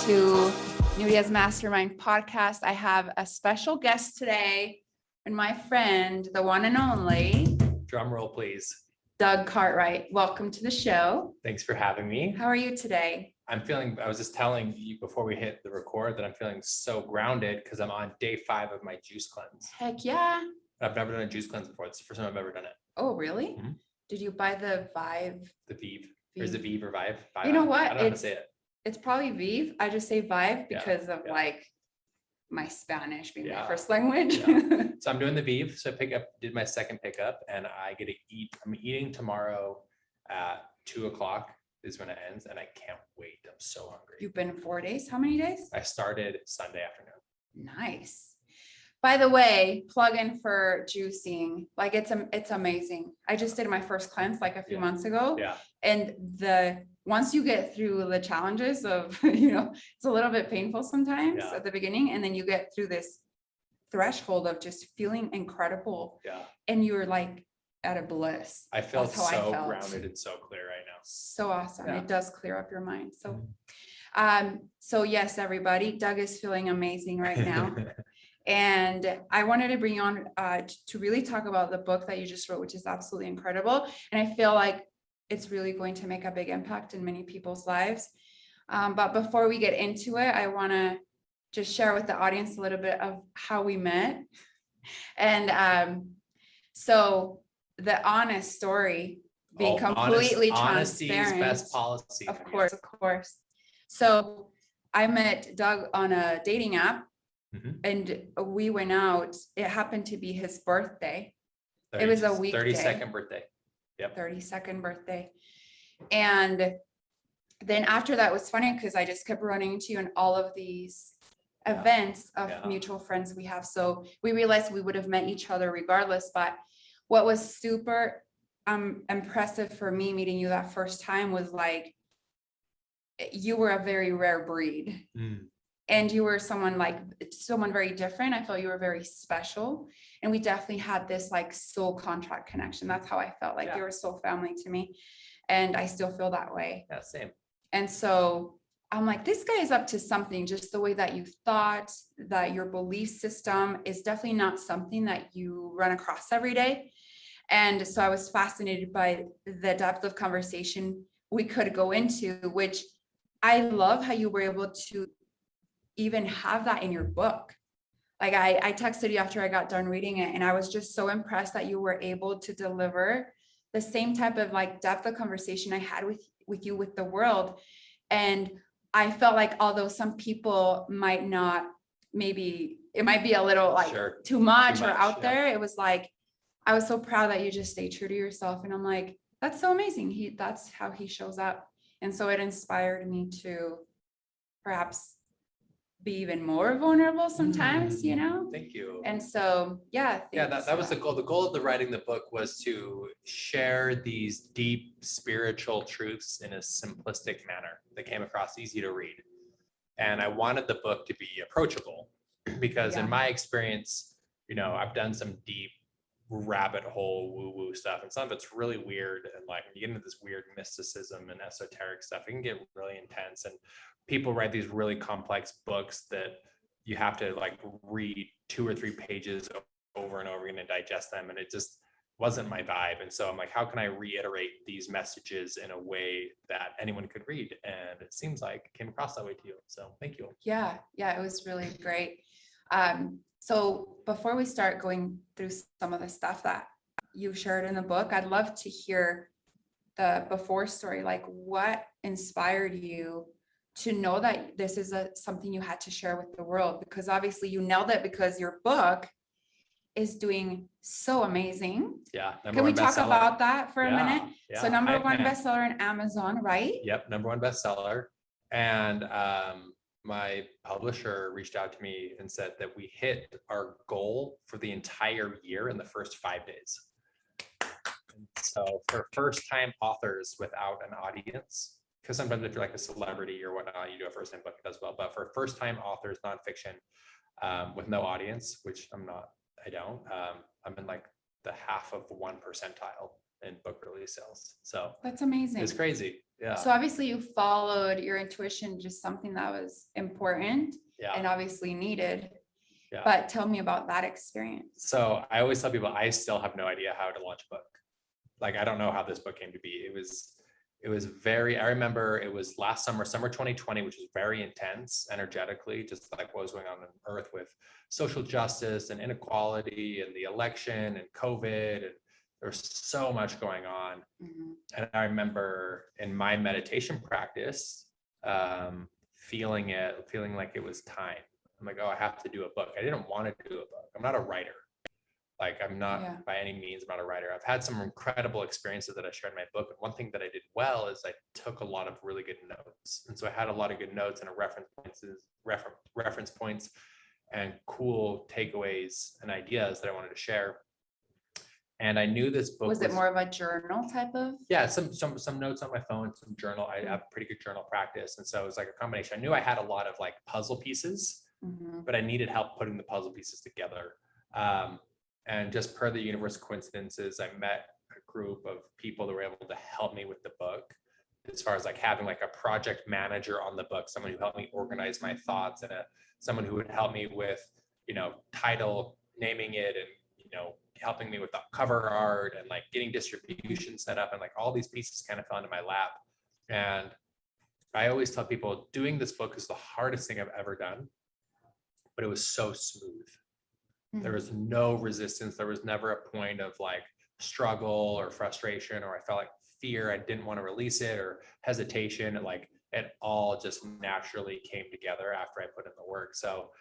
to Nudia's Mastermind podcast. I have a special guest today and my friend, the one and only. Drum roll, please. Doug Cartwright. Welcome to the show. Thanks for having me. How are you today? I was just telling you before we hit the record that I'm feeling so grounded because I'm on day 5 of my juice cleanse. Heck yeah. I've never done a juice cleanse before. It's the first time I've ever done it. Oh, really? Mm-hmm. Did you buy the Vive? The Vive. Or is it Vive or Vive? You know what? I don't know how to say it. It's probably Vive. I just say Vive because of like my Spanish being my first language. Yeah. So I'm doing the Vive. So I did my second pickup and I get to eat. I'm eating tomorrow at 2:00 is when it ends. And I can't wait. I'm so hungry. You've been 4 days. How many days? I started Sunday afternoon. Nice. By the way, plug in for juicing. Like it's amazing. I just did my first cleanse like a few months ago. Yeah. And once you get through the challenges of, it's a little bit painful sometimes at the beginning. And then you get through this threshold of just feeling incredible. Yeah. And you're like at a bliss. I felt so grounded and so clear right now. So awesome. Yeah. It does clear up your mind. So, so yes, everybody, Doug is feeling amazing right now. And I wanted to bring you on to really talk about the book that you just wrote, which is absolutely incredible. And I feel like it's really going to make a big impact in many people's lives. But before we get into it, I want to just share with the audience a little bit of how we met. And so the honest story, being completely transparent. Honesty is best policy. Of course. So I met Doug on a dating app. Mm-hmm. And we went out. It happened to be his birthday. It was a weekday. 32nd birthday. Yep. 32nd birthday. And then after that was funny because I just kept running into you in all of these events of mutual friends we have. So we realized we would have met each other regardless. But what was super impressive for me meeting you that first time was like, you were a very rare breed. And you were someone very different. I felt you were very special. And we definitely had this like soul contract connection. That's how I felt. Like you were soul family to me. And I still feel that way. Yeah, same. And so I'm like, this guy is up to something, just the way that you thought, that your belief system is definitely not something that you run across every day. And so I was fascinated by the depth of conversation we could go into, which I love how you were able to even have that in your book. Like I texted you after I got done reading it, and I was just so impressed that you were able to deliver the same type of like depth of conversation I had with you with the world. And I felt like although some people might not, maybe it might be a little like too much or out there, it was like I was so proud that you just stay true to yourself. And I'm like, that's so amazing. That's how he shows up. And so it inspired me to perhaps be even more vulnerable sometimes, Thank you. And so that was the goal. The goal of the writing the book was to share these deep spiritual truths in a simplistic manner that came across easy to read. And I wanted the book to be approachable because in my experience, I've done some deep rabbit hole woo-woo stuff, and some of it's really weird, and like when you get into this weird mysticism and esoteric stuff, it can get really intense, and people write these really complex books that you have to like read 2 or 3 pages over and over again and digest them, and it just wasn't my vibe. And so I'm like, how can I reiterate these messages in a way that anyone could read? And it seems like it came across that way to you, so thank you. Yeah, it was really great. So before we start going through some of the stuff that you shared in the book, I'd love to hear the before story. Like, what inspired you to know that this is something you had to share with the world? Because obviously you nailed it, because your book is doing so amazing. Yeah. Can we talk about that for a minute? Yeah. So number one bestseller on Amazon, right? Yep. Number 1 bestseller. And my publisher reached out to me and said that we hit our goal for the entire year in the first 5 days. And so for first-time authors without an audience, because sometimes if you're like a celebrity or whatnot, you do a first-time book, it does well. But for first-time authors, nonfiction, with no audience, which I'm in like the half of 1 percentile in book release sales. So That's amazing. it's crazy. Yeah. So obviously you followed your intuition, just something that was important and Yeah. obviously needed. Yeah. But tell me about that experience. So I always tell people, I still have no idea how to launch a book. Like, I don't know how this book came to be. It was very, I remember it was last summer, summer 2020, which was very intense energetically, just like what was going on earth with social justice and inequality and the election and COVID, and there's so much going on. Mhm. And I remember in my meditation practice, feeling like it was time. I'm like, oh, I have to do a book. I didn't want to do a book. I'm not a writer. Like, I'm not by any means, I'm not a writer. I've had some incredible experiences that I shared in my book. And one thing that I did well is I took a lot of really good notes. And so I had a lot of good notes and reference points and cool takeaways and ideas that I wanted to share. And I knew this book was it more of a journal type of? Yeah, some notes on my phone, some journal. I have pretty good journal practice. And so it was like a combination. I knew I had a lot of like puzzle pieces, but I needed help putting the puzzle pieces together. And just per the universe coincidences, I met a group of people that were able to help me with the book, as far as like having like a project manager on the book, someone who helped me organize my thoughts, and someone who would help me with, title, naming it, and, helping me with the cover art and like getting distribution set up, and like all these pieces kind of fell into my lap. And I always tell people, doing this book is the hardest thing I've ever done, but it was so smooth. There was no resistance. There was never a point of like struggle or frustration, or I felt like fear. I didn't want to release it, or hesitation. And like it all just naturally came together after I put in the work. So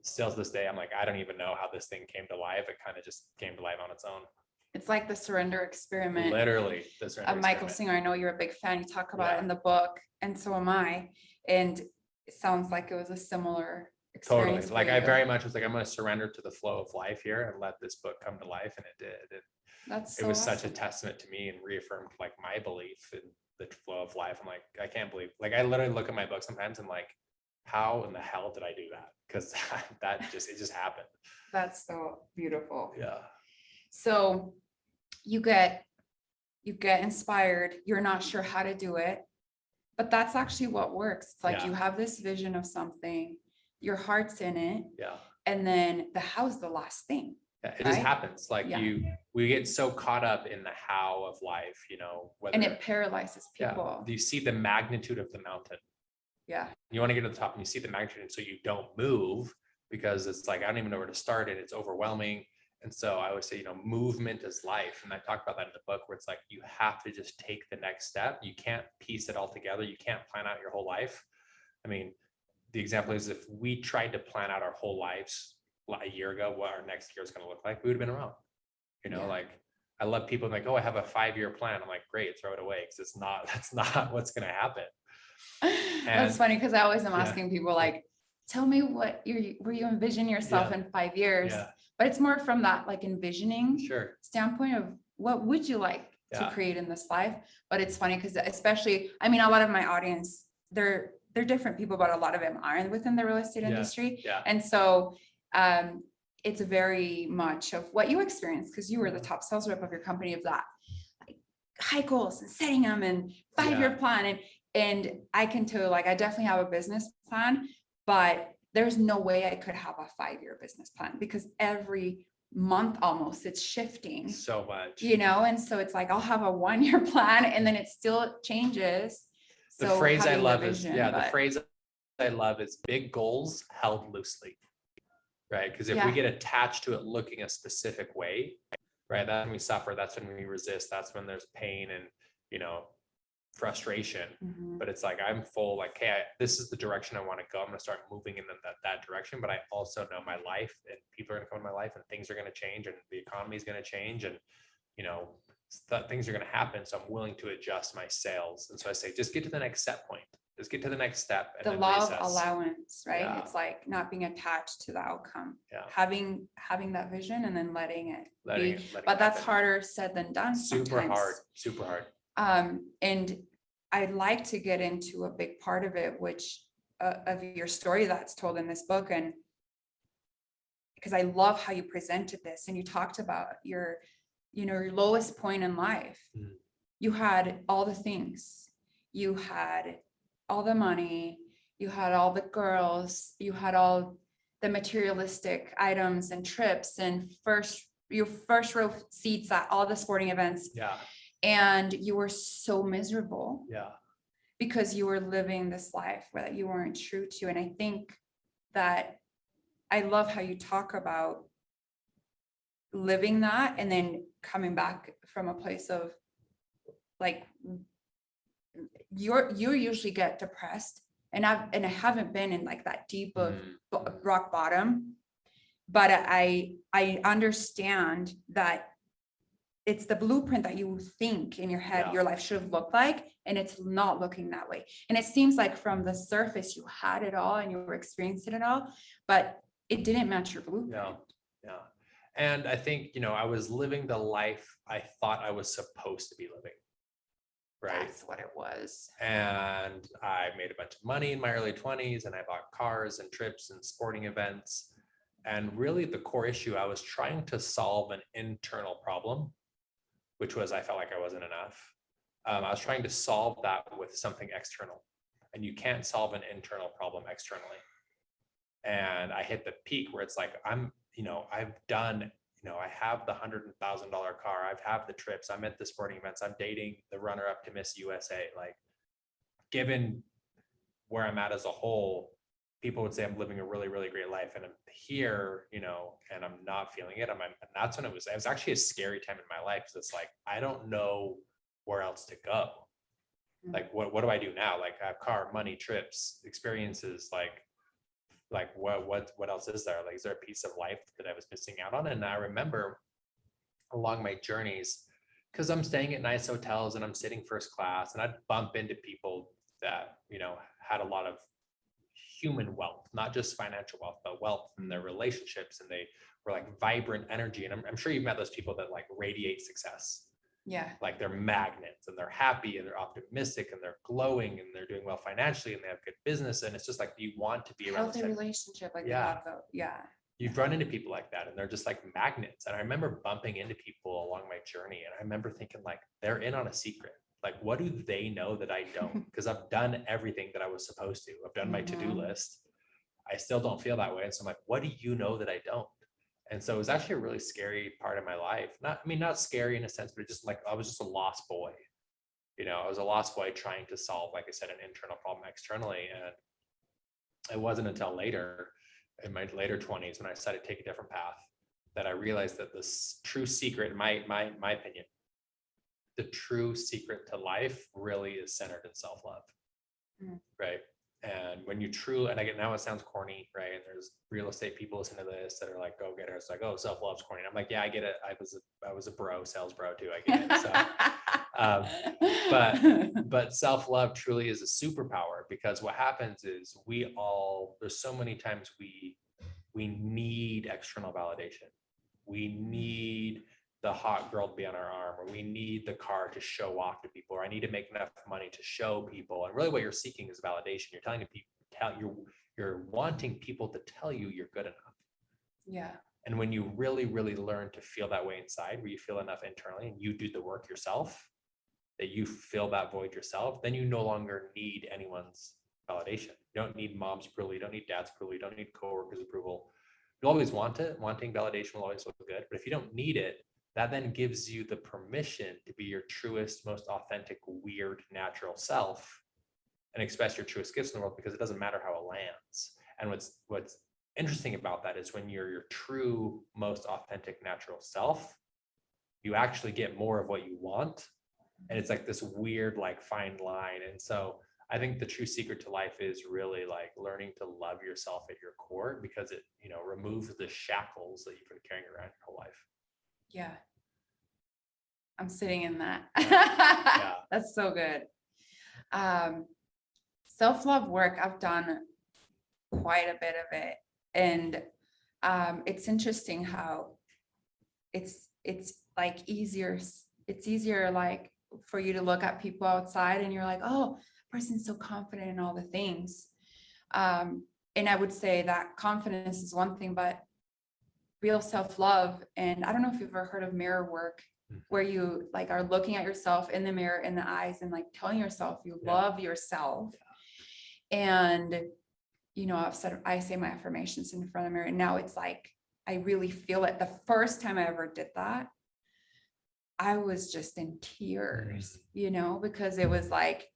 still to this day, I'm like, I don't even know how this thing came to life. It kind of just came to life on its own. It's like the surrender experiment. Literally, the surrender Michael experiment. Singer, I know you're a big fan. You talk about it in the book, and so am I. And it sounds like it was a similar experience. Totally. Like I very much was like, I'm going to surrender to the flow of life here and let this book come to life. And it did. That's so it was awesome. such a testament to me and reaffirmed like my belief in the flow of life. I'm like, I can't believe, like, I literally look at my book sometimes and like, how in the hell did I do that? Because it just happened. That's so beautiful. Yeah. So you get inspired. You're not sure how to do it, but that's actually what works. It's like you have this vision of something, your heart's in it. Yeah. And then the how's the last thing. Yeah, it just happens. Like we get so caught up in the how of life, and it paralyzes people. You see the magnitude of the mountain. Yeah. You want to get to the top and you see the magnitude, and so you don't move because it's like, I don't even know where to start, and it's overwhelming. And so I always say, movement is life. And I talk about that in the book, where it's like, you have to just take the next step. You can't piece it all together. You can't plan out your whole life. I mean, the example is, if we tried to plan out our whole lives a year ago, what our next year is going to look like, we would have been wrong. Like, I love people like, oh, I have a 5-year plan. I'm like, great, throw it away. Because that's not what's going to happen. That's funny, because I always am asking people like, tell me where you envision yourself in 5 years. But it's more from that like envisioning standpoint of what would you like to create in this life. But it's funny because especially, I mean, a lot of my audience, they're different people, but a lot of them are within the real estate industry. And so it's very much of what you experienced, because you were the top sales rep of your company, of that like high goals and setting them and 5-year plan. And I can tell, like, I definitely have a business plan, but there's no way I could have a 5-year business plan, because every month almost it's shifting so much, and so it's like, I'll have a 1-year plan and then it still changes. The phrase I love is big goals held loosely, right? Because if we get attached to it looking a specific way, right, that's when we suffer, that's when we resist, that's when there's pain and frustration. But it's like, I'm full, like, hey, this is the direction I want to go. I'm going to start moving in that direction. But I also know my life, and people are going to come in my life, and things are going to change, and the economy is going to change, and things are going to happen. So I'm willing to adjust my sails. And so I say, just get to the next set point. Just get to the next step. And the law of allowance, right? It's like not being attached to the outcome. Having that vision and then letting it be. But that's harder said than done. Super hard. And I'd like to get into a big part of it, which of your story that's told in this book. And because I love how you presented this, and you talked about your your lowest point in life, Mm. you had all the things, you had all the money, you had all the girls, you had all the materialistic items and trips and your first row seats at all the sporting events. Yeah. And you were so miserable Yeah. because you were living this life that you weren't true to. And I think that I love how you talk about living that and then coming back from a place of like, you usually get depressed, and I haven't been in like that deep of rock bottom, but I understand that it's the blueprint that you think in your head Yeah. your life should have looked like, and it's not looking that way. And it seems like from the surface you had it all and you were experiencing it all, but it didn't match your blueprint. Yeah. And I think, I was living the life I thought I was supposed to be living. Right. That's what it was. And I made a bunch of money in my early 20s, and I bought cars and trips and sporting events. And really the core issue, I was trying to solve an internal problem, which was I felt like I wasn't enough. I was trying to solve that with something external, and you can't solve an internal problem externally. And I hit the peak where it's like, I've done, I have the $100,000 car. I've had the trips. I'm at the sporting events. I'm dating the runner up to Miss USA. Like, given where I'm at as a whole, people would say I'm living a really, really great life. And I'm here, and I'm not feeling it. And that's when it was actually a scary time in my life. Cause it's like, I don't know where else to go. Like, what do I do now? Like, I have car, money, trips, experiences, like what else is there? Like, is there a piece of life that I was missing out on? And I remember along my journeys, because I'm staying at nice hotels and I'm sitting first class, and I'd bump into people that, had a lot of human wealth, not just financial wealth, but wealth in their relationships. And they were like vibrant energy. And I'm sure you've met those people that like radiate success. Yeah. Like, they're magnets, and they're happy, and they're optimistic, and they're glowing, and they're doing well financially, and they have good business. And it's just like, you want to be around Healthy relationship, like Yeah. they have though. Yeah. You've run into people like that, and they're just like magnets. And I remember bumping into people along my journey, and I remember thinking, like, they're in on a secret. Like, what do they know that I don't? Because I've done everything that I was supposed to. I've done my to-do list. I still don't feel that way. And so I'm like, what do you know that I don't? And so it was actually a really scary part of my life. Not scary in a sense, but just like, I was just a lost boy. I was a lost boy trying to solve, like I said, an internal problem externally. And it wasn't until later, in my later 20s, when I decided to take a different path, that I realized that this true secret, in my opinion, the true secret to life really is centered in self-love. Right. And when you truly, and now it sounds corny, right? And there's real estate people listening to this that are like, go get her. It's like, oh, self-love's corny. And I'm like, yeah, I get it. I was a sales bro too. I get it. So, but self-love truly is a superpower, because what happens is there's so many times we need external validation. We need the hot girl to be on our arm, or we need the car to show off to people, or I need to make enough money to show people. And really what you're seeking is validation. You're telling people, you're wanting people to tell you you're good enough. Yeah. And when you really, really learn to feel that way inside, where you feel enough internally and you do the work yourself, that you fill that void yourself, then you no longer need anyone's validation. You don't need mom's approval. You don't need dad's approval. You don't need coworkers' approval. You always want it. Wanting validation will always look good. But if you don't need it, that then gives you the permission to be your truest, most authentic, weird, natural self, and express your truest gifts in the world, because it doesn't matter how it lands. And what's interesting about that is when you're your true, most authentic, natural self, you actually get more of what you want. And it's like this weird, like, fine line. And so I think the true secret to life is really like learning to love yourself at your core, because it, removes the shackles that you've been carrying around your whole life. Yeah. I'm sitting in that. Yeah. That's so good. Self-love work, I've done quite a bit of it. And it's interesting how it's like easier. It's easier like for you to look at people outside and you're like, oh, person's so confident in all the things. And I would say that confidence is one thing, but real self-love, and I don't know if you've ever heard of mirror work. where you like are looking at yourself in the mirror, in the eyes, and like telling yourself you love yourself. And, you know, I say my affirmations in front of the mirror, and now it's like, I really feel it. The first time I ever did that, I was just in tears, you know, because it was like,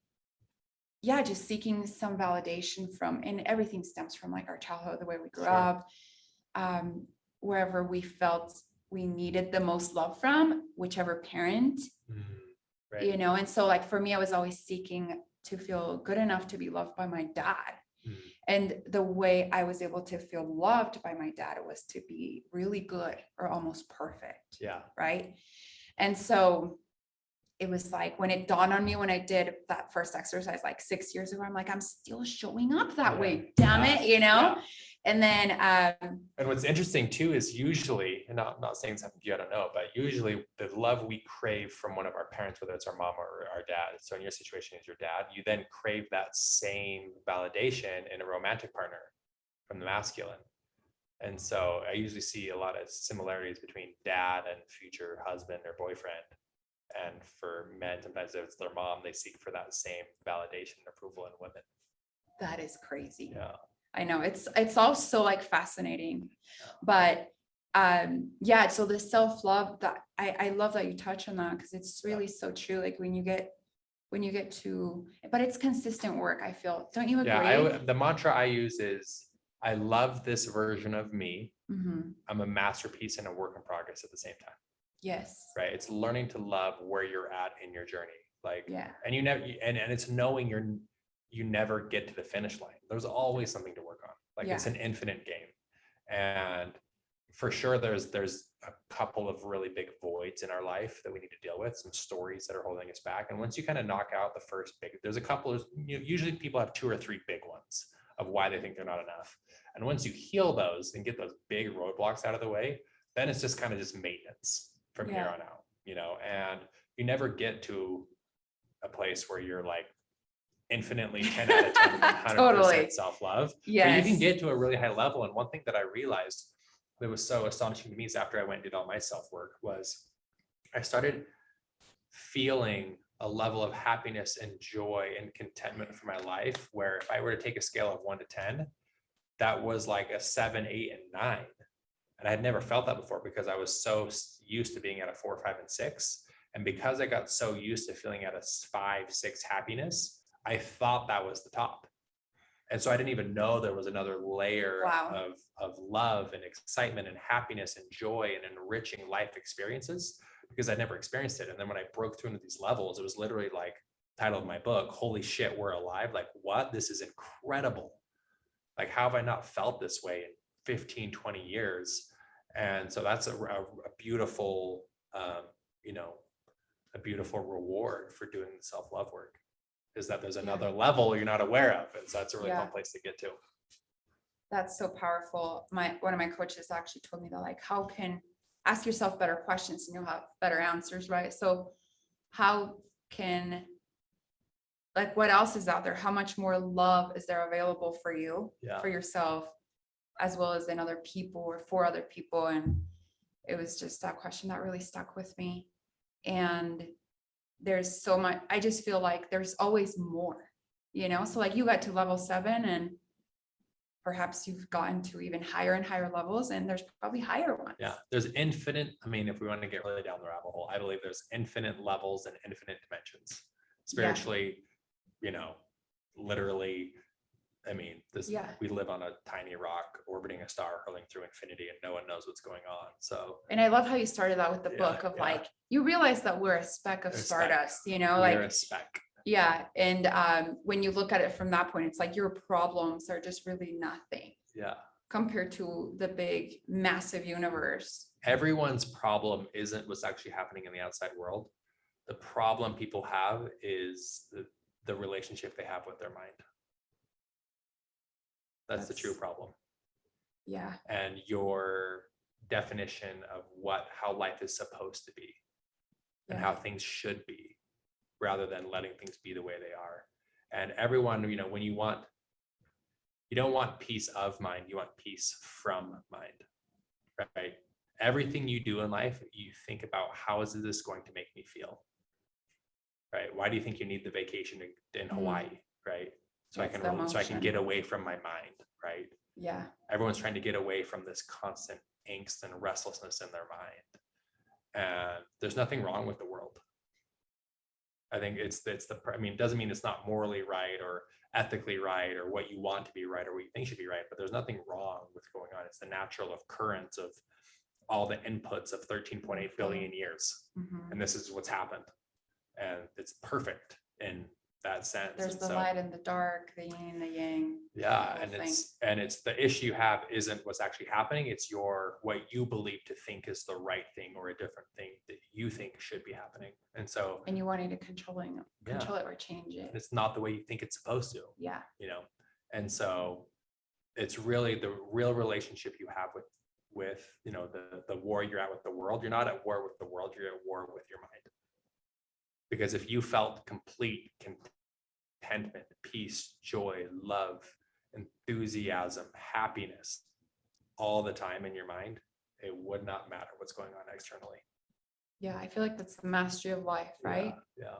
yeah, just seeking some validation from, and everything stems from like our childhood, the way we grew up, wherever we felt we needed the most love from, whichever parent, you know. And so like for me, I was always seeking to feel good enough to be loved by my dad. And the way I was able to feel loved by my dad was to be really good or almost perfect. Yeah. Right. And so it was like when it dawned on me when I did that first exercise like 6 years ago, I'm like, I'm still showing up that way, damn it, you know? And then and what's interesting too is usually, and not saying this happened to you, I don't know, but usually the love we crave from one of our parents, whether it's our mom or our dad, so in your situation is your dad, you then crave that same validation in a romantic partner from the masculine. And so I usually see a lot of similarities between dad and future husband or boyfriend. And for men, sometimes if it's their mom, they seek for that same validation and approval in women. That is crazy. Yeah. I know it's also like fascinating, but yeah, so the self-love, that I love that you touch on that, because it's really so true. Like when you get to, but it's consistent work, I feel. Don't you agree? Yeah, the mantra I use is, I love this version of me. Mm-hmm. I'm a masterpiece and a work in progress at the same time. Yes. Right. It's learning to love where you're at in your journey. Like, yeah. And you never, and it's knowing you never get to the finish line. There's always something to work on. Like it's an infinite game. And for sure, there's a couple of really big voids in our life that we need to deal with, some stories that are holding us back. And once you kind of knock out the first big, there's a couple of, usually people have 2 or 3 big ones of why they think they're not enough. And once you heal those and get those big roadblocks out of the way, then it's just kind of just maintenance from here on out, you know. And you never get to a place where you're like infinitely 10 out of 10, 100% totally. self-love. Yes. But you can get to a really high level. And one thing that I realized that was so astonishing to me is after I went and did all my self-work was I started feeling a level of happiness and joy and contentment for my life, where if I were to take a scale of 1 to 10, that was like a 7, 8, and 9. And I had never felt that before because I was so used to being at a 4, 5, and 6. And because I got so used to feeling at a 5, 6 happiness, I thought that was the top. And so I didn't even know there was another layer of love and excitement and happiness and joy and enriching life experiences, because I never experienced it. And then when I broke through into these levels, it was literally like the title of my book, Holy Shit, We're Alive. Like, what? This is incredible. Like, how have I not felt this way in 15, 20 years? And so that's a beautiful, a beautiful reward for doing the self-love work, is that there's another level you're not aware of. And so that's a really fun place to get to. That's so powerful. One of my coaches actually told me that, like, how can ask yourself better questions and you'll have better answers, right? So how can, like, what else is out there? How much more love is there available for you, for yourself, as well as in other people or for other people? And it was just that question that really stuck with me. And there's so much, I just feel like there's always more, you know? So like you got to level 7 and perhaps you've gotten to even higher and higher levels, and there's probably higher ones. Yeah, there's infinite. I mean, if we want to get really down the rabbit hole, I believe there's infinite levels and infinite dimensions spiritually, literally. I mean, we live on a tiny rock orbiting a star hurling through infinity, and no one knows what's going on. So, and I love how you started out with the book of like, you realize that we're a speck of stardust, we're a speck. Yeah. And when you look at it from that point, it's like your problems are just really nothing. Yeah. Compared to the big, massive universe. Everyone's problem isn't what's actually happening in the outside world. The problem people have is the relationship they have with their mind. That's the true problem. Yeah. And your definition of how life is supposed to be and how things should be, rather than letting things be the way they are. And everyone, when you don't want peace of mind, you want peace from mind, right? everything you do in life, you think about, how is this going to make me feel? Right? Why do you think you need the vacation in Hawaii? Right? So It's the I can emotion. get away from my mind. Right? Yeah. Everyone's trying to get away from this constant angst and restlessness in their mind. And there's nothing wrong with the world. I think I mean, it doesn't mean it's not morally right or ethically right or what you want to be right or what you think should be right, but there's nothing wrong with going on. It's the natural occurrence of all the inputs of 13.8 billion years. Mhm. And this is what's happened. And it's perfect in that sense. There's And the so, light and the dark, the yin and the yang. yeah, whole and thing. it's the issue you have isn't what's actually happening. It's what you believe to think is the right thing or a different thing that you think should be happening. And so, And you wanting to control it or change it. it's not the way you think it's supposed to, Yeah. you know? And so it's really the real relationship you have with, you know, the war you're at with the world. You're not at war with the world, you're at war with your mind. Because if you felt complete contentment, peace, joy, love, enthusiasm, happiness all the time in your mind, it would not matter what's going on externally. Yeah. I feel like that's the mastery of life, right? Yeah.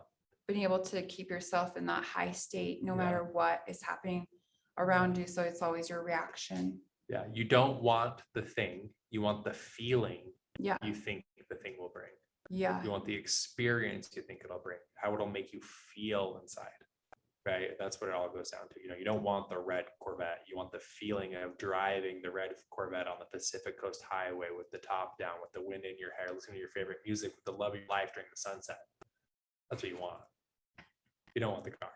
Being able to keep yourself in that high state, no Yeah. matter what is happening around you. So it's always your reaction. Yeah. You don't want the thing, you want the feeling Yeah. you think the thing will bring. Yeah. You want the experience you think it'll bring, how it'll make you feel inside. Right? That's what it all goes down to. You know, you don't want the red Corvette. You want the feeling of driving the red Corvette on the Pacific Coast Highway with the top down, with the wind in your hair, listening to your favorite music, with the love of your life during the sunset. That's what you want. You don't want the car.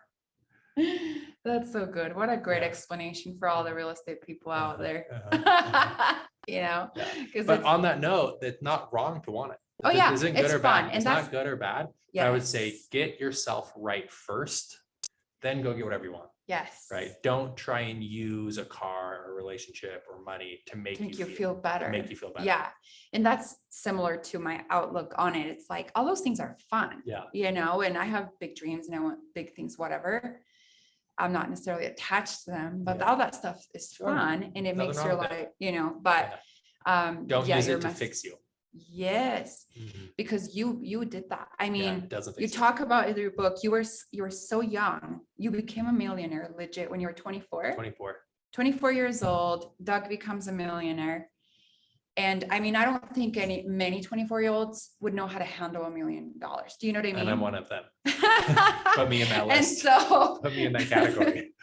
That's so good. What a great Yeah. explanation for all the real estate people out there. You know, Yeah. because But on that note, it's not wrong to want it. Oh, yeah, Isn't good it's or bad. fun, and It's that's- not good or bad. yes. I would say get yourself right first, then go get whatever you want. Yes. Right? Don't try and use a car or relationship or money to make you feel better. Make you feel better. Yeah. And that's similar to my outlook on it. It's like all those things are fun. Yeah. You know, and I have big dreams and I want big things, whatever. I'm not necessarily attached to them, but Yeah. all that stuff is Sure. fun and it Nothing makes wrong your with life, you know, but Don't yeah, use your it to mess- fix you. Yes, because you did that. I Yeah, mean, it doesn't you fix you. talk about in your book, you were so young. You became a millionaire legit when you were 24. 24. 24 years old. Doug becomes a millionaire. And I mean, I don't think many 24-year-olds would know how to handle $1 million. Do you know what I mean? And I'm one of them. Put me in that And list. so Put me in that category.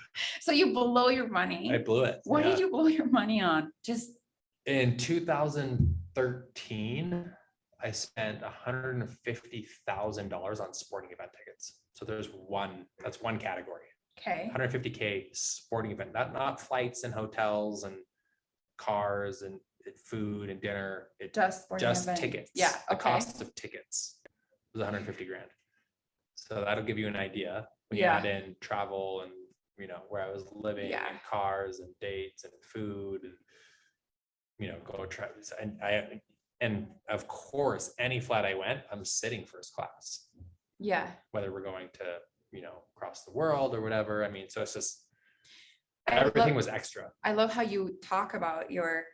so you blow your money. I blew it. What Yeah. did you blow your money on? Just In 2013, I spent $150,000 on sporting event tickets. So that's one category. okay. $150K sporting event, not flights and hotels and cars and food and dinner. Just sporting Just event. tickets. Yeah. The Okay. cost of tickets was 150 grand. So that'll give you an idea when you Yeah. add in travel and, you know, where I was living Yeah. and cars and dates and food and, you know, go try. And of course, any flight I went, I'm sitting first class, Yeah. whether we're going to, you know, across the world or whatever. I mean, so it's just, I everything love- was extra. I love how you talk about your,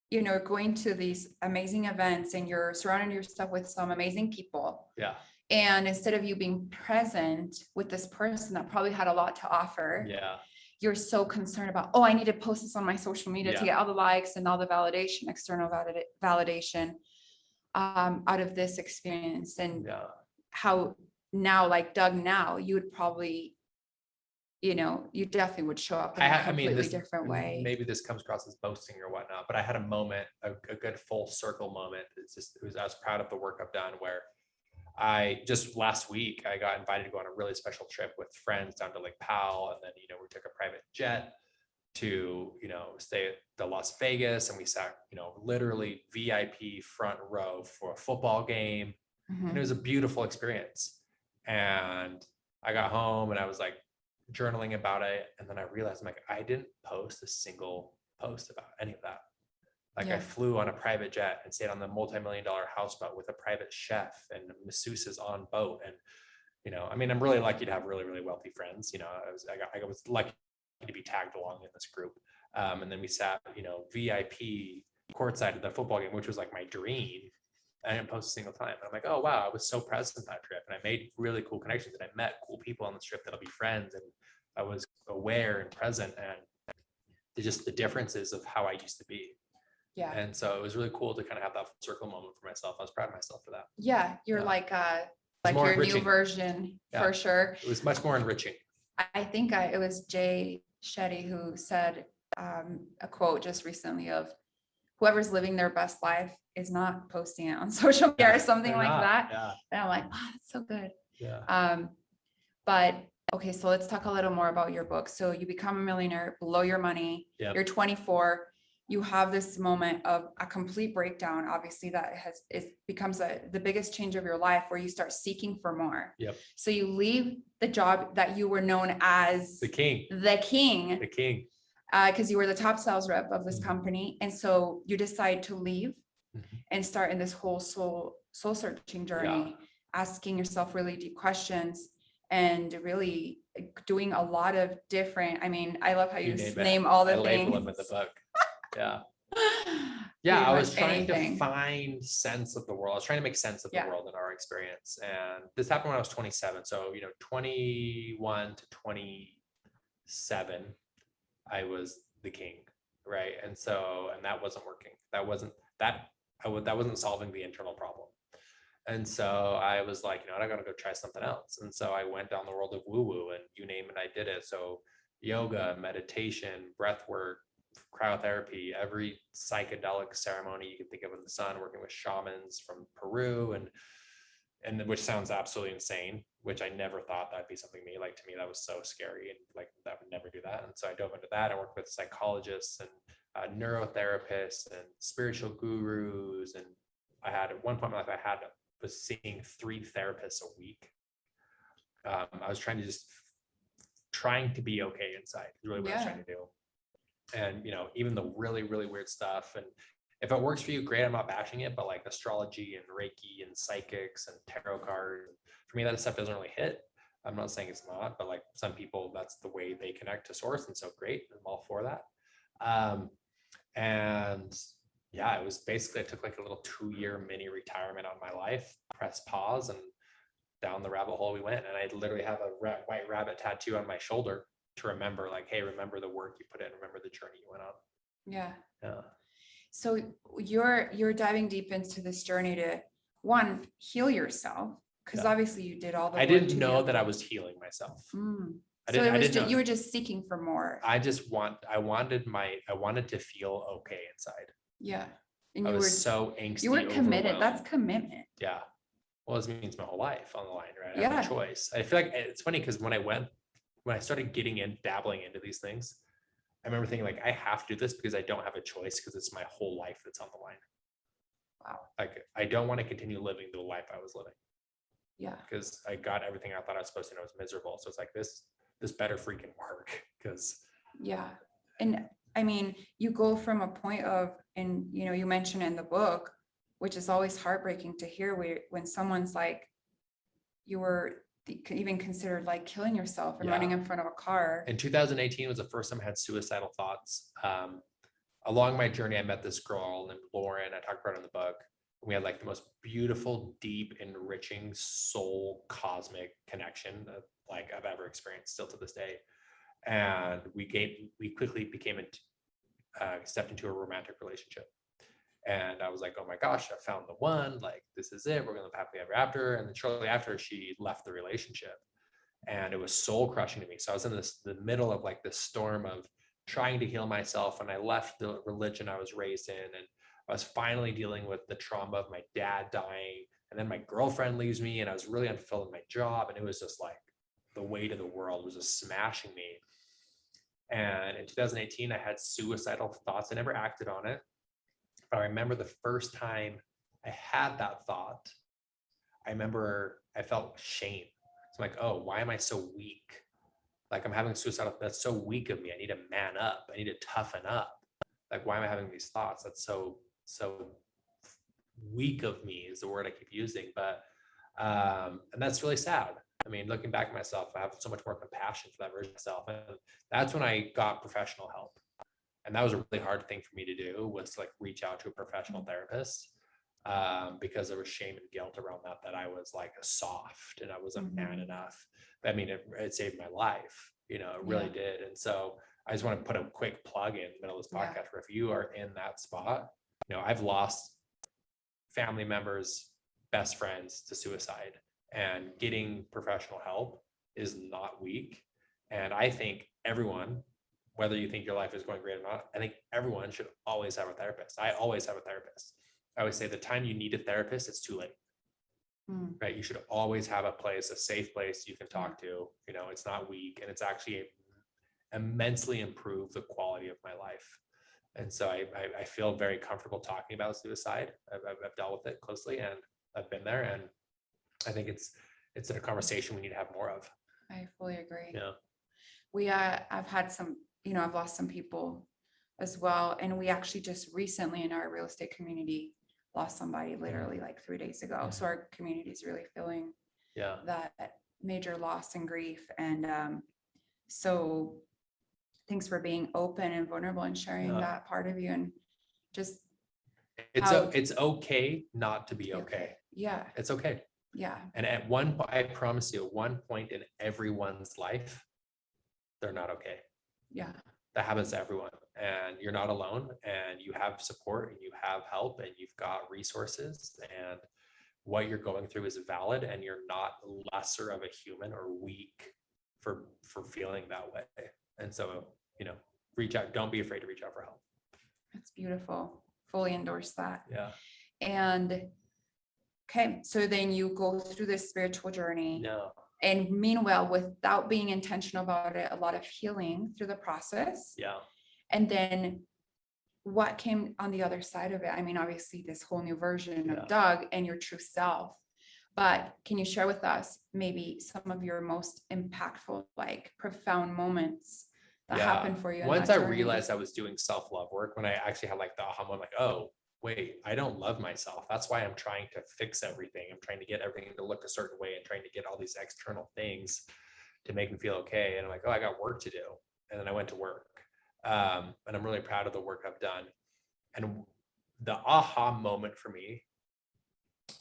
you know, going to these amazing events and you're surrounding yourself with some amazing people. Yeah. And instead of you being present with this person that probably had a lot to offer, Yeah. you're so concerned about, oh, I need to post this on my social media to Yeah. get all the likes and all the validation, external validation out of this experience. And Yeah. how now, like Doug, now you would probably, you know, you definitely would show up in a I mean, completely this different way. maybe this comes across as boasting or whatnot, but I had a moment, a good full circle moment. I was proud of the work I've done, where I just last week, I got invited to go on a really special trip with friends down to Lake Powell. And then, you know, we took a private jet to, you know, stay at the Las Vegas, and we sat, you know, literally VIP front row for a football game. Mhm. And it was a beautiful experience. And I got home and I was like journaling about it. And then I realized, I'm like, I didn't post a single post about any of that. Like I Yeah. flew on a private jet and stayed on the multi-million-dollar houseboat with a private chef and masseuses on boat. And, you know, I mean, I'm really lucky to have really, really wealthy friends. You know, I was lucky to be tagged along in this group. And then we sat, you know, VIP courtside of the football game, which was like my dream. I didn't post a single time. And I'm like, oh wow, I was so present that trip, and I made really cool connections, and I met cool people on the trip that'll be friends, and I was aware and present, and just the differences of how I used to be. Yeah. And so it was really cool to kind of have that full circle moment for myself. I was proud of myself for that. Yeah. You're Yeah. like more your new enriching. version Yeah. for sure. It was much more enriching. I think it was Jay Shetty who said a quote just recently of whoever's living their best life is not posting it on social media or something They're like not. that. Yeah. And I'm like, wow, that's so good. Yeah. But okay, so let's talk a little more about your book. So you become a millionaire, blow your money. Yep. You're 24. You have this moment of a complete breakdown. Obviously, that becomes the biggest change of your life, where you start seeking for more. Yep. So you leave the job that you were known as The king. Because you were the top sales rep of this Mhm. company, and so you decide to leave Mhm. and start in this whole soul searching journey, asking yourself really deep questions, and really doing a lot of different. I mean, I love how you name all the I things. label them in the book. Yeah. Yeah, Pretty I was much trying anything. to find sense of the world. I was trying to make sense of the Yeah. world in our experience. And this happened when I was 27. So, 21 to 27, I was the king, right? And that wasn't working. That wasn't solving the internal problem. And so I was like, I gotta go try something else. And so I went down the world of woo-woo, and you name it, I did it. So yoga, meditation, breath work, cryotherapy, every psychedelic ceremony you can think of in the sun, working with shamans from Peru, and which sounds absolutely insane, which I never thought that'd be something me. Like, to me, that was so scary, and like that would never do that. And so I dove into that. I worked with psychologists and neurotherapists and spiritual gurus. And I had, at one point in my life, was seeing 3 therapists a week. I was trying to be okay inside, is really what I was trying to do. And, even the really, really weird stuff. And if it works for you, great. I'm not bashing it, but like astrology and Reiki and psychics and tarot cards, for me, that stuff doesn't really hit. I'm not saying it's not, but like some people, that's the way they connect to source. And so great, I'm all for that. And yeah, it was basically, I took like a little 2-year mini retirement on my life, press pause, and down the rabbit hole we went. And I literally have a white rabbit tattoo on my shoulder to remember, like, hey, remember the work you put in, remember the journey you went on. Yeah. So you're diving deep into this journey to, one, heal yourself, because obviously you did all the work. I didn't know that I was healing myself. You were just seeking for more. I wanted to feel okay inside. Yeah. And I was so angsty. You were committed. Overwhelmed. That's commitment. Yeah. Well, this means my whole life on the line, right? I Yeah. have a choice. I feel like it's funny because when I started dabbling into these things, I remember thinking, like, I have to do this because I don't have a choice, because it's my whole life that's on the line. Wow. Like, I don't want to continue living the life I was living. Yeah. Because I got everything I thought I was supposed to, and I was miserable. So it's like, this better freaking work. Because yeah. And I mean, you go from a point of, and you mentioned in the book, which is always heartbreaking to hear, when someone's like, you were even considered like killing yourself and running in front of a car. In 2018 was the first time I had suicidal thoughts. Along my journey, I met this girl named Lauren. I talked about it in the book. We had like the most beautiful, deep, enriching, soul cosmic connection that like I've ever experienced still to this day. And we quickly stepped into a romantic relationship. And I was like, oh my gosh, I found the one, like, this is it. We're going to live happily ever after. And then shortly after, she left the relationship, and it was soul crushing to me. So I was in the middle of like this storm of trying to heal myself. And I left the religion I was raised in, and I was finally dealing with the trauma of my dad dying. And then my girlfriend leaves me, and I was really unfulfilled in my job. And it was just like the weight of the world was just smashing me. And in 2018, I had suicidal thoughts. I never acted on it. But I remember the first time I had that thought, I remember I felt shame. So I'm like, oh, why am I so weak? Like, I'm having suicidal, that's so weak of me. I need to man up. I need to toughen up. Like, why am I having these thoughts? That's so weak of me is the word I keep using. But, and that's really sad. I mean, looking back at myself, I have so much more compassion for that version of myself. And that's when I got professional help. And that was a really hard thing for me to do, was like reach out to a professional therapist, because there was shame and guilt around that I was like a soft and I wasn't man enough. I mean, it saved my life, it really did. And so I just want to put a quick plug in the middle of this podcast where if you are in that spot, I've lost family members, best friends to suicide, and getting professional help is not weak. And I think everyone, whether you think your life is going great or not, I think everyone should always have a therapist. I always have a therapist. I always say the time you need a therapist, it's too late, right? You should always have a place, a safe place you can talk to, it's not weak, and it's actually immensely improved the quality of my life. And so I feel very comfortable talking about suicide. I've dealt with it closely, and I've been there, and I think it's a conversation we need to have more of. I fully agree. Yeah. I've had some, I've lost some people as well. And we actually just recently in our real estate community lost somebody literally like 3 days ago. So our community is really feeling that major loss and grief. And so thanks for being open and vulnerable and sharing that part of you, and just it's okay not to be okay. Yeah. It's okay. Yeah. And I promise you, at one point in everyone's life, they're not okay. Yeah. That happens to everyone, and you're not alone, and you have support, and you have help, and you've got resources, and what you're going through is valid, and you're not lesser of a human or weak for feeling that way. And so, reach out. Don't be afraid to reach out for help. That's beautiful. Fully endorse that. Yeah. And okay, so then you go through this spiritual journey. No. And meanwhile, without being intentional about it, a lot of healing through the process. Yeah. And then what came on the other side of it? I mean, obviously this whole new version of Doug and your true self, but can you share with us maybe some of your most impactful, like profound moments that happened for you? Once I realized I was doing self-love work, when I actually had like the aha moment, like, oh, wait, I don't love myself. That's why I'm trying to fix everything. I'm trying to get everything to look a certain way and trying to get all these external things to make me feel okay. And I'm like, oh, I got work to do. And then I went to work. And I'm really proud of the work I've done. And the aha moment for me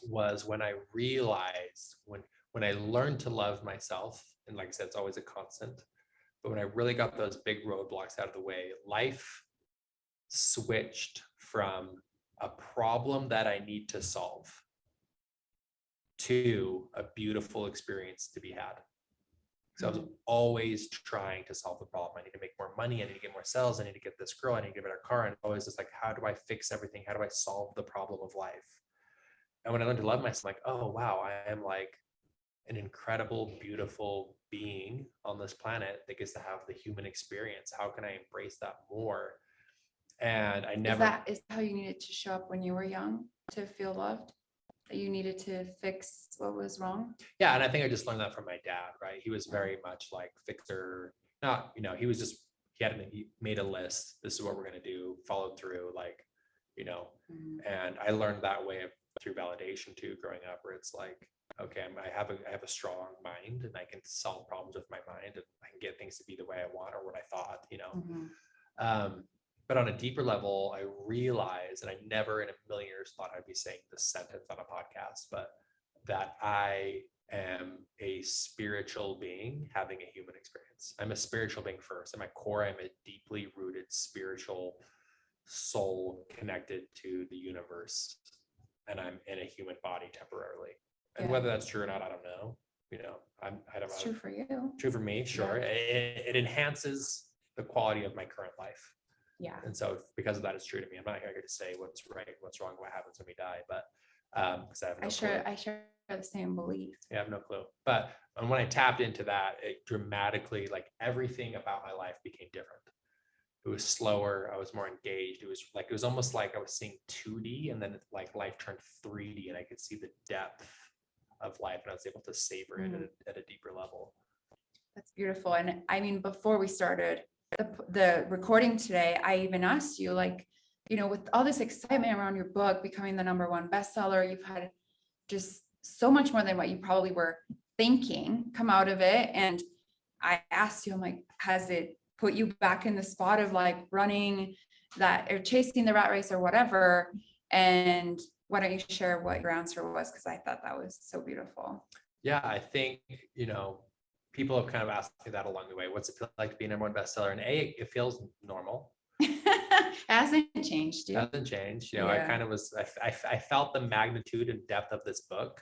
was when I realized, when I learned to love myself, and like I said, it's always a constant, but when I really got those big roadblocks out of the way, life switched from a problem that I need to solve to a beautiful experience to be had. So I was always trying to solve the problem. I need to make more money. I need to get more sales. I need to get this girl. I need to get a better car. And always just like, how do I fix everything? How do I solve the problem of life? And when I learned to love myself, I'm like, oh, wow, I am like an incredible, beautiful being on this planet that gets to have the human experience. How can I embrace that more? And I never. Is that how you needed to show up when you were young to feel loved? That you needed to fix what was wrong? Yeah. And I think I just learned that from my dad, right? He was very much like fixer, not, he was just, he made a list. This is what we're going to do, followed through, like, and I learned that way through validation too, growing up, where it's like, okay, I have a strong mind, and I can solve problems with my mind, and I can get things to be the way I want or what I thought, But on a deeper level, I realized, and I never in a million years thought I'd be saying this sentence on a podcast, but that I am a spiritual being having a human experience. I'm a spiritual being first. At my core, I'm a deeply rooted spiritual soul connected to the universe, and I'm in a human body temporarily. And whether that's true or not, I don't know. I don't know. It's true for you. True for me, sure. Yeah. It enhances the quality of my current life. Yeah. And so because of that, it's true to me. I'm not here to say what's right, what's wrong, what happens when we die, but because I have no clue. I share the same belief. Yeah, I have no clue. But when I tapped into that, it dramatically, like everything about my life became different. It was slower. I was more engaged. It was almost like I was seeing 2D, and then like life turned 3D, and I could see the depth of life, and I was able to savor it at a deeper level. That's beautiful. And I mean, before we started the recording today, I even asked you, like, with all this excitement around your book becoming the #1 bestseller, you've had just so much more than what you probably were thinking come out of it. And I asked you, I'm like, has it put you back in the spot of like running that or chasing the rat race or whatever. And why don't you share what your answer was? Because I thought that was so beautiful. Yeah, I think, people have kind of asked me that along the way. What's it feel like to be a #1 bestseller? And it feels normal. Hasn't changed. It hasn't changed. I Yeah. kind of was, I felt the magnitude and depth of this book.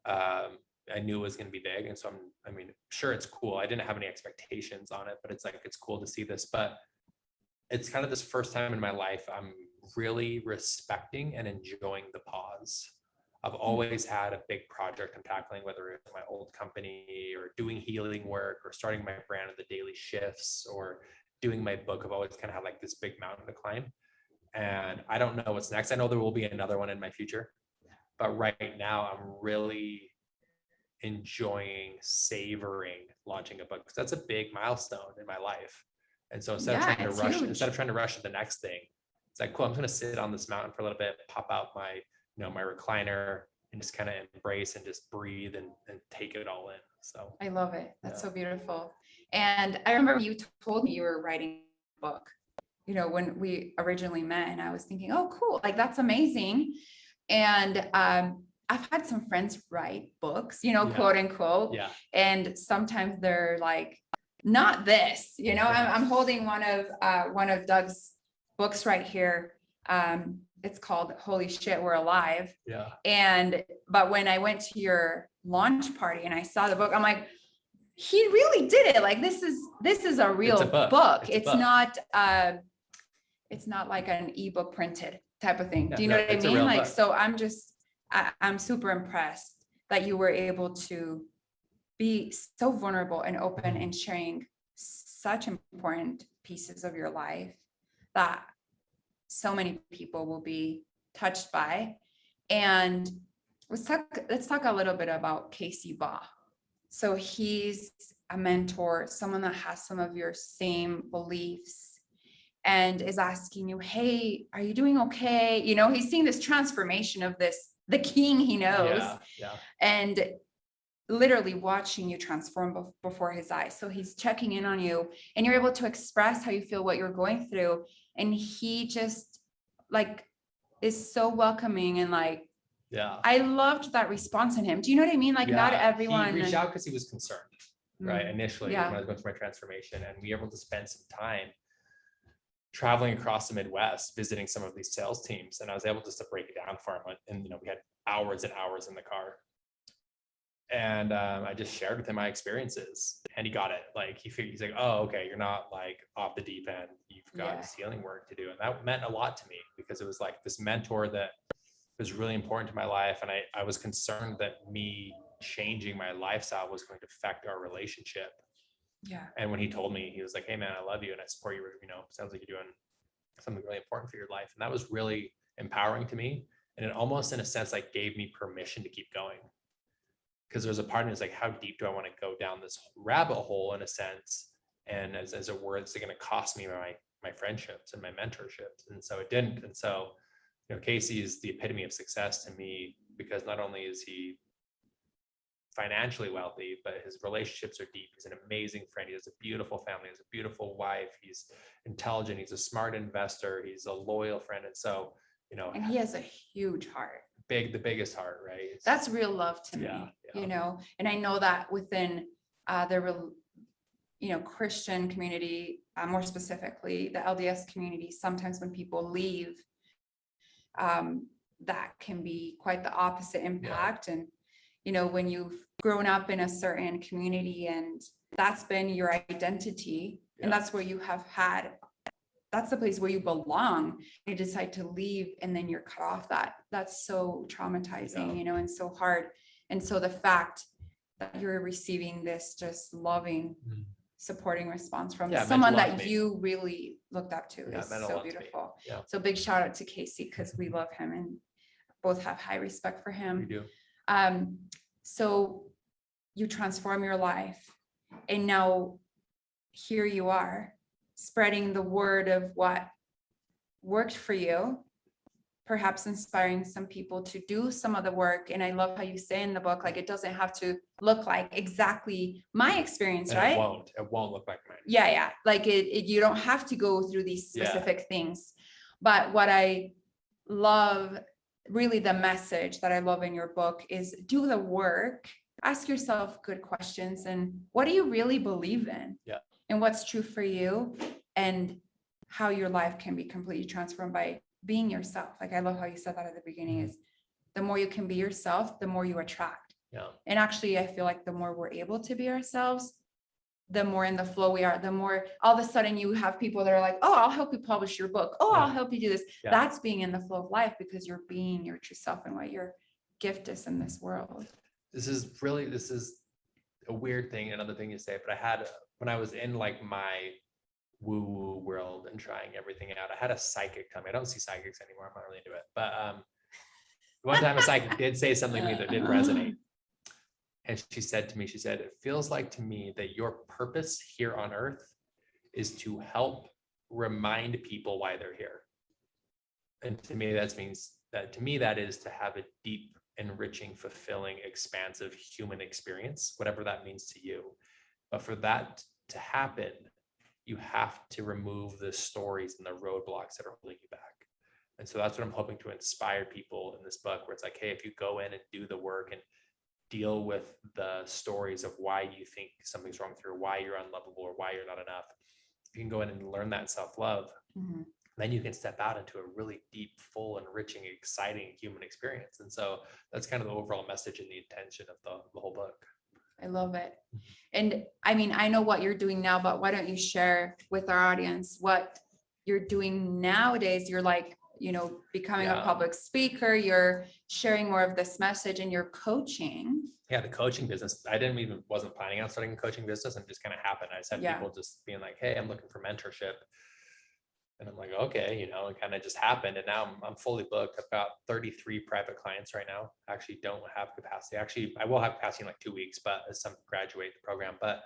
I knew it was going to be big. And so sure, it's cool. I didn't have any expectations on it, but it's like, it's cool to see this. But it's kind of this first time in my life I'm really respecting and enjoying the pause. I've always had a big project I'm tackling, whether it's my old company or doing healing work or starting my brand of the daily shifts or doing my book. I've always kind of had like this big mountain to climb. And I don't know what's next. I know there will be another one in my future, but right now I'm really savoring launching a book, because that's a big milestone in my life. And so instead of trying to rush to the next thing, it's like, cool, I'm just going to sit on this mountain for a little bit, pop out my my recliner and just kind of embrace and just breathe and take it all in. So I love it. That's so beautiful. And I remember you told me you were writing a book, when we originally met, and I was thinking, oh, cool. Like, that's amazing. And, I've had some friends write books, quote unquote. Yeah. And sometimes they're like, not this, I'm holding one of Doug's books right here. It's called Holy Shit, We're Alive. Yeah. But when I went to your launch party and I saw the book, I'm like, he really did it. Like, this is a real book. It's not like an ebook printed type of thing. Do you know what I mean? Like, book. So I'm super impressed that you were able to be so vulnerable and open and sharing such important pieces of your life that so many people will be touched by. And let's talk a little bit about Casey Baugh. So he's a mentor, someone that has some of your same beliefs and is asking you, hey, are you doing okay? He's seeing this transformation of the king he knows. Yeah. And literally watching you transform before his eyes. So he's checking in on you and you're able to express how you feel, what you're going through. And he just like is so welcoming and like, yeah, I loved that response in him. Do you know what I mean? Like, not everyone. He reached out because he was concerned, right? Initially, when I was going through my transformation, and we were able to spend some time traveling across the Midwest, visiting some of these sales teams. And I was able just to break it down for him. And, we had hours and hours in the car. And I just shared with him my experiences, and he got it. Like, he's like, oh, okay, you're not like off the deep end. You've got this healing work to do. And that meant a lot to me, because it was like this mentor that was really important to my life. And I was concerned that me changing my lifestyle was going to affect our relationship. Yeah. And when he told me, he was like, hey man, I love you and I support you. Sounds like you're doing something really important for your life. And that was really empowering to me. And it almost, in a sense, like gave me permission to keep going. Because there's a part of me that's like, how deep do I want to go down this rabbit hole, in a sense? And as it were, it's going to cost me my friendships and my mentorships. And so it didn't. And so, Casey is the epitome of success to me, because not only is he financially wealthy, but his relationships are deep. He's an amazing friend. He has a beautiful family. He has a beautiful wife. He's intelligent. He's a smart investor. He's a loyal friend. And so, and he has a huge heart. The biggest heart, right? That's real love to me, and I know that within the Christian community, more specifically the LDS community, sometimes when people leave, that can be quite the opposite impact. And when you've grown up in a certain community and that's been your identity, and that's where you have had, that's the place where you belong, you decide to leave and then you're cut off, that's so traumatizing, and so hard. And so the fact that you're receiving this just loving, supporting response from someone that you really looked up to is so beautiful. So big shout out to Casey, because we love him and both have high respect for him. We do. So you transform your life, and now here you are spreading the word of what worked for you perhaps inspiring some people to do some of the work. And I love how you say in the book, like, it doesn't have to look like exactly my experience, And right? it won't look like mine. Yeah. Like you don't have to go through these specific things. But what I love, really the message that I love in your book is do the work, ask yourself good questions. And what do you really believe in? Yeah. And what's true for you, and how your life can be completely transformed by being yourself. Like, I love how you said that at the beginning, is the more you can be yourself, the more you attract. Yeah. And actually, I feel like the more we're able to be ourselves, the more in the flow we are, the more all of a sudden you have people that are like, oh, I'll help you publish your book. Oh, I'll help you do this. Yeah. That's being in the flow of life, because you're being your true self and what your gift is in this world. This is a weird thing, another thing you say, but when I was in like my woo-woo world and trying everything out, I had a psychic tell me. I don't see psychics anymore. I'm not really into it. But one time a psychic did say something to me that did resonate. And she said to me, it feels like to me that your purpose here on earth is to help remind people why they're here. And to me, that is to have a deep, enriching, fulfilling, expansive human experience, whatever that means to you. But for that to happen, you have to remove the stories and the roadblocks that are holding you back. And so that's what I'm hoping to inspire people in this book, where it's like, hey, if you go in and do the work and deal with the stories of why you think something's wrong with you, or why you're unlovable, or why you're not enough, if you can go in and learn that self-love, then you can step out into a really deep, full, enriching, exciting human experience. And so that's kind of the overall message and the intention of the whole book. I love it. And I mean, I know what you're doing now, but why don't you share with our audience what you're doing nowadays? You're like, becoming a public speaker, you're sharing more of this message, and you're coaching. Yeah, the coaching business. Wasn't planning on starting a coaching business, and it just kind of happened. I just had people just being like, hey, I'm looking for mentorship. And I'm like, okay, it kind of just happened. And now I'm fully booked. I've got 33 private clients right now. I actually don't have capacity. Actually, I will have capacity in like 2 weeks, but as some graduate the program. But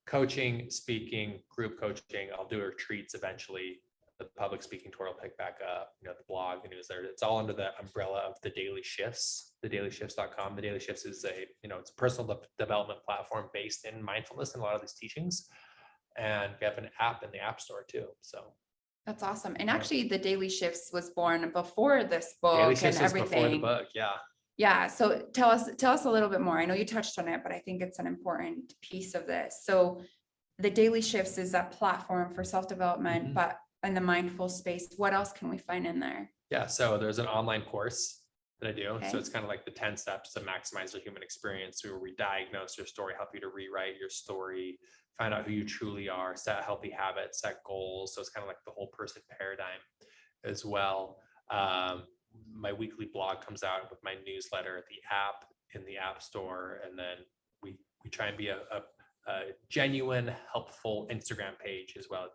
coaching, speaking, group coaching, I'll do retreats eventually. The public speaking tour will pick back up, the blog, the newsletter. It's all under the umbrella of the Daily Shifts, thedailyshift.com. The Daily Shifts is it's a personal development platform based in mindfulness and a lot of these teachings. And we have an app in the App Store too. So that's awesome. And actually, the Daily Shifts was born before this book Daily Shifts and everything. Before the book, yeah. Yeah. So tell us a little bit more. I know you touched on it, but I think it's an important piece of this. So the Daily Shifts is a platform for self-development, but in the mindful space, what else can we find in there? Yeah. So there's an online course that I do. Okay. So it's kind of like the 10 steps to maximize your human experience, where we diagnose your story, help you to rewrite your story, find out who you truly are, set healthy habits, set goals. So it's kind of like the whole person paradigm as well. My weekly blog comes out with my newsletter, the app in the App Store. And then we try and be a genuine, helpful Instagram page as well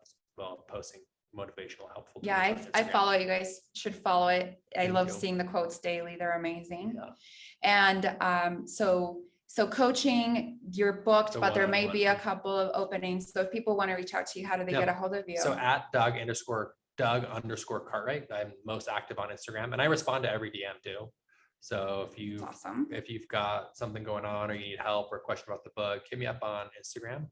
posting motivational, helpful. Yeah, I follow it. You guys should follow it. I love seeing the quotes daily. They're amazing. Yeah. And so coaching, you're booked, but there may be a couple of openings. So if people want to reach out to you, how do they get a hold of you? So at Doug_Cartwright, I'm most active on Instagram, and I respond to every DM too. So if you've got something going on, or you need help or a question about the book, hit me up on Instagram.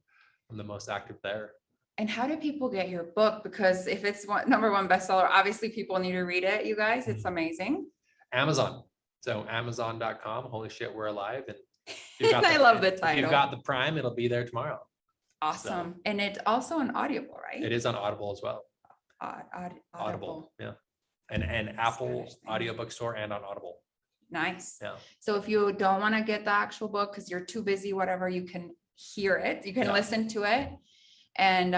I'm the most active there. And how do people get your book? Because if it's number one bestseller, obviously people need to read it, you guys. It's amazing. Amazon. So Amazon.com. Holy shit, we're alive. And I love the title. If you've got the Prime, it'll be there tomorrow. Awesome. So, and it's also on Audible, right? It is on Audible as well. Audible. Yeah. And Apple audiobook store and on Audible. Nice. Yeah. So if you don't want to get the actual book because you're too busy, whatever, you can hear it. You can listen to it. And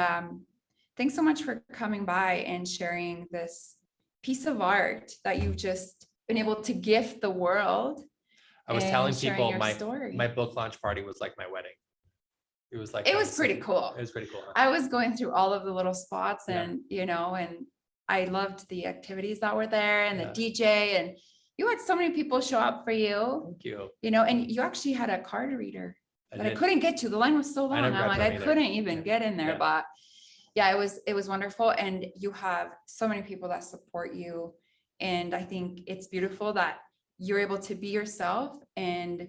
thanks so much for coming by and sharing this piece of art that you've just been able to gift the world. I was telling people my book launch party was like my wedding. It was like, it was pretty cool. It was pretty cool. Huh? I was going through all of the little spots and, and I loved the activities that were there and the DJ, and you had so many people show up for you. Thank you. And you actually had a card reader that I couldn't get to. The line was so long. I'm like, I couldn't even get in there, but it was wonderful. And you have so many people that support you And I think it's beautiful that you're able to be yourself and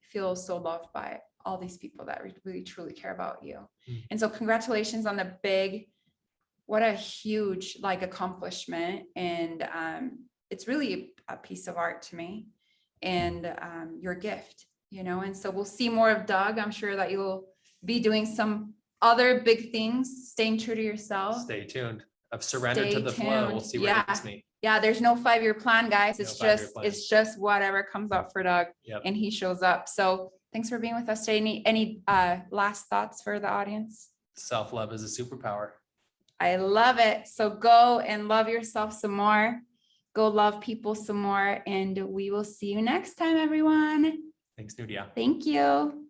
feel so loved by all these people that really truly care about you. And so congratulations on what a huge like accomplishment. And it's really a piece of art to me, and your gift, and so we'll see more of Doug. I'm sure that you'll be doing some other big things, staying true to yourself. Stay tuned. I've surrendered Stay to the flow. We'll tuned. see where it takes me. Yeah, there's no 5-year plan, guys. No It's 5-year just, plan. it's just whatever comes up for Doug. Yep. And he shows up. So thanks for being with us today. Any last thoughts for the audience? Self-love is a superpower. I love it. So go and love yourself some more. Go love people some more. And we will see you next time, everyone. Thanks, Nudia. Thank you.